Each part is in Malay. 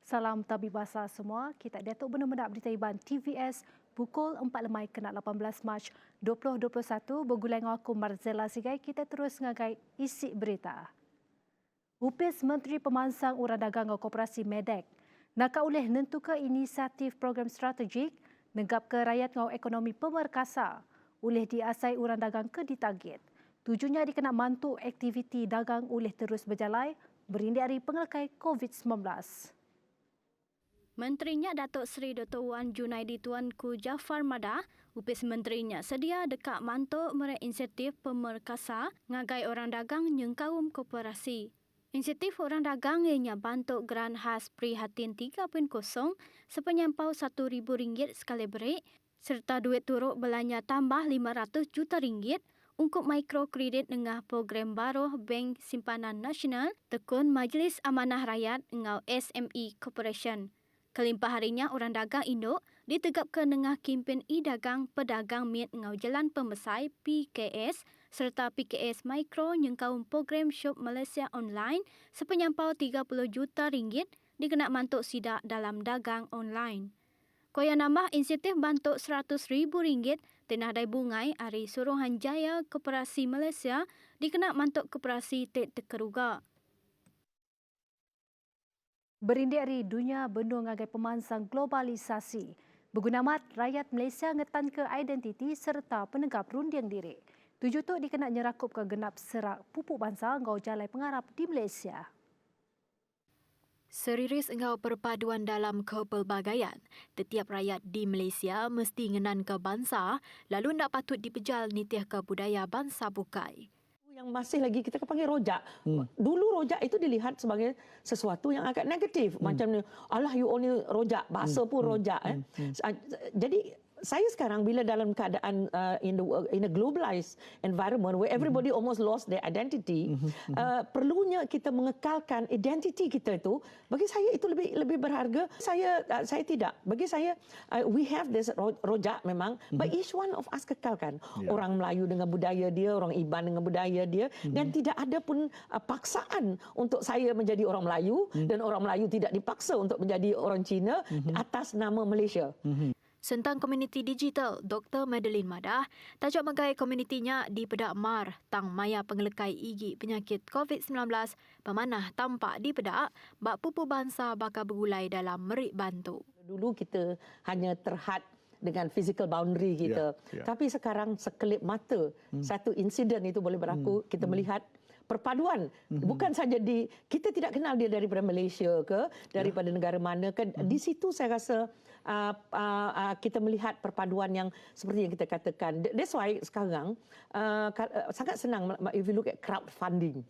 Salam tabib bahasa semua. Kita Datuk benar-benar berita Iban TVS pukul 4 lemai kena 18 Mac 2021 bergulai dengan aku Marzella Sigai. Kita terus ngagai isi berita. Upis Menteri Pemansang Urang Dagang dan Koperasi Medek nak oleh nentukan inisiatif program strategik negap ke rakyat ngau ekonomi pemerkasa oleh diasai urang dagang ke ditarget. Tujuannya dikena mantu aktiviti dagang oleh terus berjalan berindi hari pengelekai COVID-19. Menterinya Datuk Seri Dr. Wan Junaidi Tuanku Jaafar Madah, upis menterinya sedia dekat mantuk merek insentif pemerkasa ngagai orang dagang yang kaum koperasi. Insentif orang dagang ianya bantuk geran khas Prihatin 3.0 sepenyampau RM1,000 sekali break serta duit turut belanja tambah RM500 juta untuk mikrokredit dengan program baru Bank Simpanan Nasional tekun Majlis Amanah Rakyat ngau SME Corporation. Kelimpah harinya orang dagang induk ditegapkan dengan kempen e-dagang pedagang miat ngau jalan pembesai PKS serta PKS Mikro nyengkau program Shop Malaysia Online sepenyampau RM30 juta dikena mantuk sidak dalam dagang online. Koya nambah insentif bantuk RM100,000 tenah dai bungai hari Suruhanjaya Koperasi Malaysia dikena mantuk koperasi tek tekeruga. Berindi hari dunia benung ngagai pemansang globalisasi. Bergunamat rakyat Malaysia ngetan ke identiti serta penegap rundiang diri. Tujuh tu dikena nyerakup ke genap serak pupuk bangsa ngau jalai pengarap di Malaysia. Seriris engkau perpaduan dalam kepelbagaian. Setiap rakyat di Malaysia mesti ngenan ke bangsa, lalu nak patut dipejal nitiah ke budaya bangsa bukai. Yang masih lagi kita panggil rojak. Dulu rojak itu dilihat sebagai sesuatu yang agak negatif. Macam ni, alah you only rojak, bahasa pun rojak. Jadi saya sekarang bila dalam keadaan in a globalized environment where everybody almost lost their identity, perlunya kita mengekalkan identiti kita itu. Bagi saya itu lebih berharga. Saya tidak. Bagi saya we have this rojak memang, but each one of us kekalkan. Orang Melayu dengan budaya dia, orang Iban dengan budaya dia, dan tidak ada pun paksaan untuk saya menjadi orang Melayu dan orang Melayu tidak dipaksa untuk menjadi orang Cina atas nama Malaysia. Sentang komuniti digital, Dr. Madeline Madah, tajuk magai komunitinya di Pedak Mar, tang maya pengelekai igi penyakit COVID-19, pemanah tampak di Pedak, bak pupu bangsa bakal bergulai dalam merik bantu. Dulu kita hanya terhad dengan physical boundary kita. Tapi sekarang sekelip mata, satu insiden itu boleh berlaku, kita melihat perpaduan. Bukan saja kita tidak kenal dia daripada Malaysia ke, daripada negara mana ke. Di situ saya rasa kita melihat perpaduan yang seperti yang kita katakan. That's why sekarang sangat senang if you look at crowdfunding.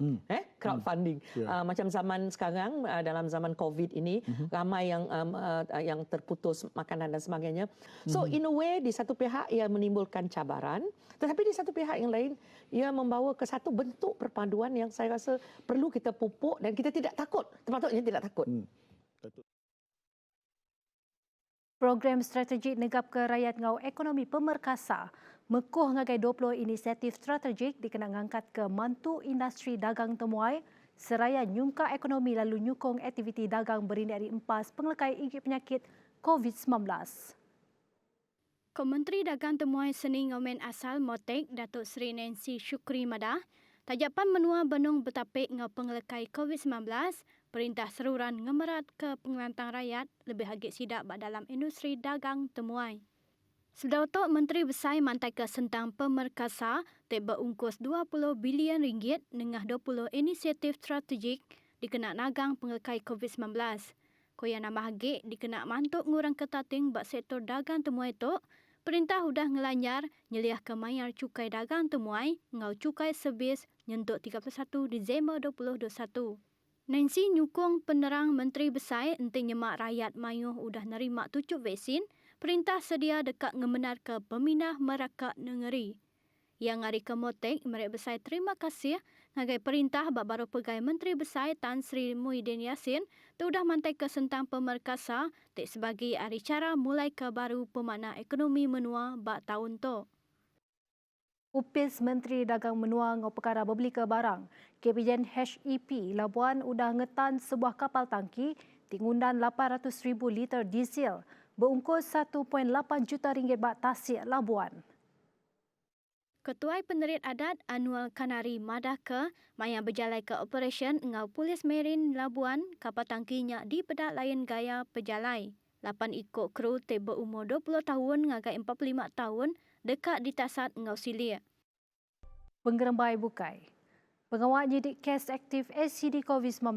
Crowdfunding. Macam zaman sekarang dalam zaman COVID ini ramai yang terputus makanan dan sebagainya. So in a way di satu pihak ia menimbulkan cabaran, tetapi di satu pihak yang lain ia membawa ke satu bentuk perpaduan yang saya rasa perlu kita pupuk dan kita tidak takut. Sepatutnya tidak takut. Program strategik negap ke rakyat ngau ekonomi pemerkasa mekuh ngagai 20 inisiatif strategik dikena ngangkat ke mantu industri dagang temuai seraya nyungka ekonomi lalu nyukong aktiviti dagang berindi dari empas pengelekai igi penyakit COVID-19. Kementeri Dagang Temuai Seni Ngomen Asal Motek Datuk Seri Nancy Shukri Madah, tajapan menua benung betapik ngau pengelekai COVID-19, perintah seruran ngemerat ke pengelantang rakyat lebih hagit sidak dalam industri dagang temuai. Sedatuk Menteri Besar mantai ke sentang pemerkasa teba ungkus RM20 bilion dengan 20 inisiatif strategik dikena nagang pengelekai COVID-19. Koya nama hagit dikena mantuk ngurang ketating bak sektor dagang temuai tu, perintah sudah ngelanyar nyeliah ke mayar cukai dagang temuai ngau cukai sebis nyentuk 31 Disember 2021. Nancy nyukung penerang Menteri Besar enti nyemak rakyat mayuh udah nerima 7 vaksin, perintah sedia dekat ngemenar ke peminah merakak negeri. Yang hari ke Motek, Merek Besar terima kasih ngagai perintah bak baru pegai Menteri Besar Tan Sri Muhyiddin Yassin sudah mantai ke sentang pemerkasa tek sebagai hari cara mulai ke baru pemakna ekonomi menua bak tahun tu. Upis Menteri Dagang Menua ngau perkara berbeli ke barang. KPJN HEP Labuan udah ngetan sebuah kapal tangki tingundan 800,000 liter diesel berungkus 1.8 juta ringgit bak Tasik Labuan. Ketua Penerit Adat Annual Kanari Madah ke mayang berjalai ke operasi ngau Polis Marin Labuan kapal tangkinya di pedak layan gaya pejalai. 8 ikut kru te berumur 20 tahun ngagai 45 tahun dekat di tasat ngau Silia. Penggerembai bukai. Pengawal nyidik kes aktif SCD COVID-19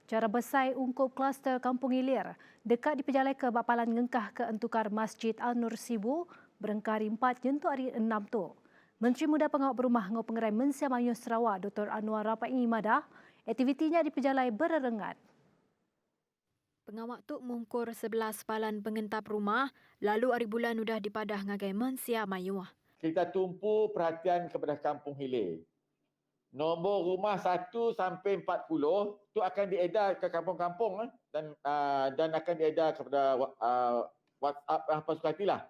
cara besai ungkup kluster Kampung Ilir dekat di pejalai ke Bapalan Ngengkah ke Entukar Masjid Al-Nur Sibu berengkari 4 jentuk hari 6 tu. Menteri Muda Pengawal Berumah ngau Pengerai Mensia Manyuh Sarawak Dr. Anwar Rapai Madah, aktivitinya di pejalai bererengat. Pengawak tu mungkur 11 palan pengentap rumah, lalu hari bulan udah dipadah ngagai Mensia Manyuh. Kita tumpu perhatian kepada Kampung Hilir. Nombor rumah 1 sampai 40 tu akan diedar ke kampung-kampung dan akan diedar kepada WhatsApp apa suka hatilah.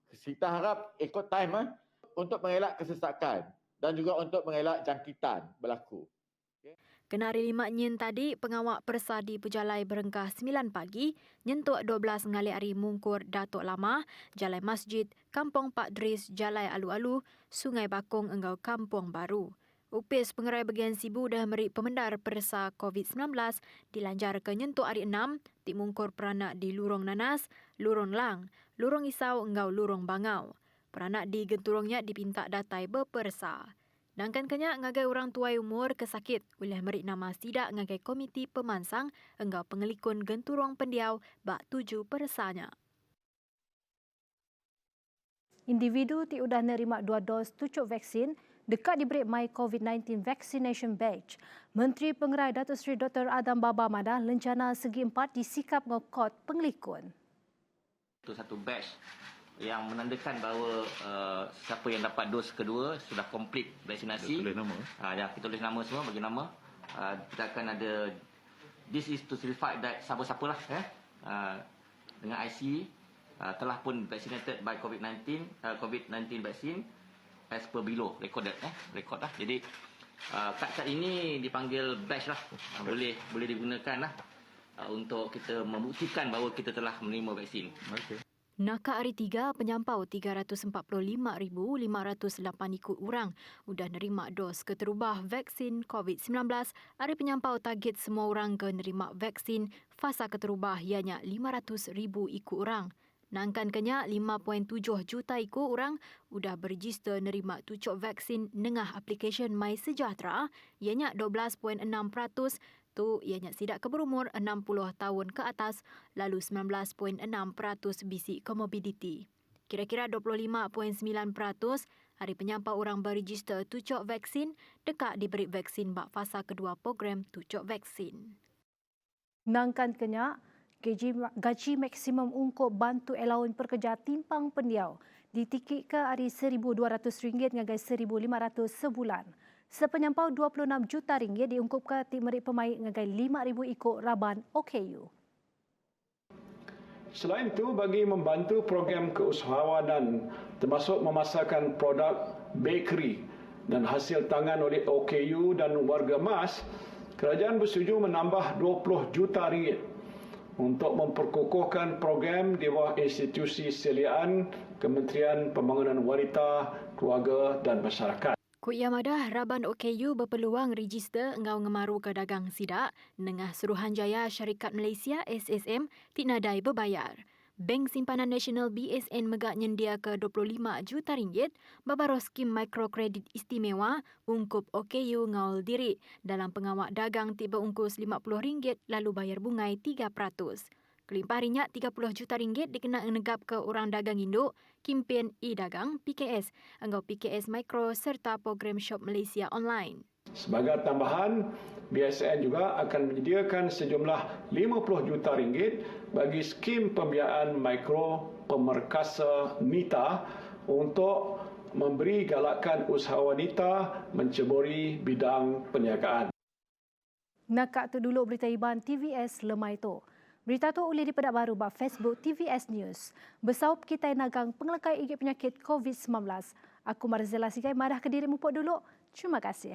Kita harap ikut time untuk mengelak kesesakan dan juga untuk mengelak jangkitan berlaku. Kenari 5 nyin tadi, pengawak persadi pejalai berengkah 9 pagi, nyentuk 12 ngali hari mungkur Datuk Lama, Jalai Masjid, Kampung Pak Dris, Jalai Alu-Alu, Sungai Bakung enggau Kampung Baru. Upis Pengerai Bagian Sibu dah meri pemendar persa COVID-19 dilanjar ke nyentuk hari 6, ti mungkur peranak di Lurong Nanas, Lurong Lang, Lurong Isau enggau Lurong Bangau. Peranak di Genturongnya dipinta datai berpersa. Dangkan kenyak ngagai orang tuai umur kesakit oleh merik nama sidak ngagai komiti pemansang enggau pengelikun Genturong Pendiau bak 7 persanya. Individu ti udah nerima 2 dos tucuk vaksin dekat diberi My COVID-19 Vaccination Badge. Menteri Pengerai Datuk Seri Dr. Adam Baba Madah lencana segi 4 disikap ngokot pengelikun. Itu satu batch yang menandakan bahawa siapa yang dapat dos kedua sudah komplit vaksinasi. Kita tulis nama. Kita tulis nama semua, bagi nama. Kita akan ada, this is to certify that siapa-siapalah dengan IC telah pun vaccinated by COVID-19 vaccine as per below, recorded. Record lah. Jadi kad ini dipanggil batch lah. Boleh digunakan lah untuk kita membuktikan bahawa kita telah menerima vaksin. Okay. Nakak hari 3, penyampau 345,508 ikut orang udah nerima dos keterubah vaksin COVID-19. Hari penyampau target semua orang ke nerima vaksin fasa keterubah ianya 500,000 ikut orang. Nangkan kenyak 5.7 juta ikut orang udah berregister nerima tucuk vaksin nengah aplikasi My Sejahtera ianya 12.6%. Tu ianya sidak ke berumur 60 tahun ke atas, lalu 19.6% bisi komorbiditi. Kira-kira 25.9% hari penyampau orang berregister tucuk vaksin dekat diberi vaksin bak fasa kedua program tucuk vaksin. Nangkan kenyak, gaji maksimum ungkup bantu allowance pekerja timpang pendiau ditikik ke hari RM1,200 ngagai RM1,500 sebulan. Sepenyampau 26 juta ringgit diungkup ke tim merik pemaik ngagai 5,000 ikut Raban OKU. Selain itu, bagi membantu program keusahawanan termasuk memasarkan produk bakery dan hasil tangan oleh OKU dan warga mas, kerajaan bersetuju menambah 20 juta ringgit untuk memperkukuhkan program di bawah institusi seliaan Kementerian Pembangunan Wanita, Keluarga dan Masyarakat. Kuya Madah, Raban OKU berpeluang register engau ngemaru ke dagang sidak nengah Suruhanjaya Syarikat Malaysia SSM tinadai berbayar. Bank Simpanan Nasional BSN megak nyendia ke 25 juta ringgit babaros skim mikrokredit istimewa ungkup OKU ngaul diri dalam pengawak dagang tiba ungkus RM50 lalu bayar bungai 3%. Kelimpah rinyak 30 juta ringgit dikena negap ke orang dagang induk, Kimpen e-Dagang, PKS, anggau PKS Mikro serta program Shop Malaysia Online. Sebagai tambahan, BSN juga akan menyediakan sejumlah 50 juta ringgit bagi skim pembiayaan mikro pemerkasa MITA untuk memberi galakan usaha wanita menceburi bidang perniagaan. Nakak tu dulu berita Iban TVS lemai tu. Berita tu boleh dipedak baru bak Facebook TVS News. Bersaup kita nagang pengelekai igit penyakit COVID-19. Aku Marzela Sigai marah ke diri mupuk dulu. Terima kasih.